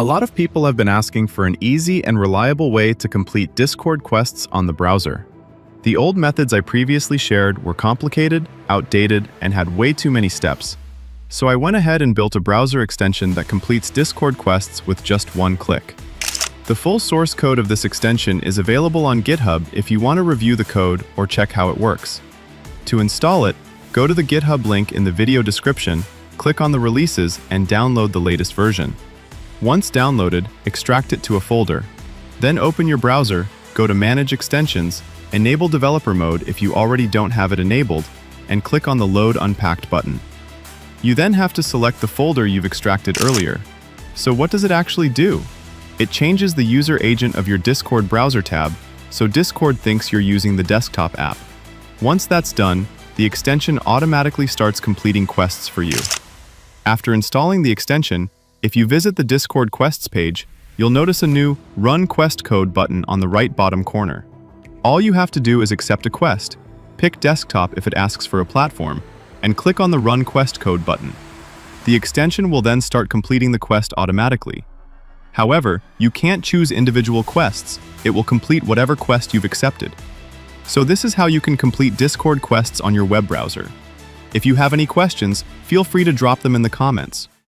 A lot of people have been asking for an easy and reliable way to complete Discord quests on the browser. The old methods I previously shared were complicated, outdated, and had way too many steps. So I went ahead and built a browser extension that completes Discord quests with just one click. The full source code of this extension is available on GitHub if you want to review the code or check how it works. To install it, go to the GitHub link in the video description, click on the releases, and download the latest version. Once downloaded, extract it to a folder. Then open your browser, go to Manage Extensions, enable Developer Mode if you already don't have it enabled, and click on the Load Unpacked button. You then have to select the folder you've extracted earlier. So what does it actually do? It changes the user agent of your Discord browser tab, so Discord thinks you're using the desktop app. Once that's done, the extension automatically starts completing quests for you. After installing the extension, if you visit the Discord quests page, you'll notice a new Run Quest Code button on the right bottom corner. All you have to do is accept a quest, pick desktop if it asks for a platform, and click on the Run Quest Code button. The extension will then start completing the quest automatically. However, you can't choose individual quests. It will complete whatever quest you've accepted. So this is how you can complete Discord quests on your web browser. If you have any questions, feel free to drop them in the comments.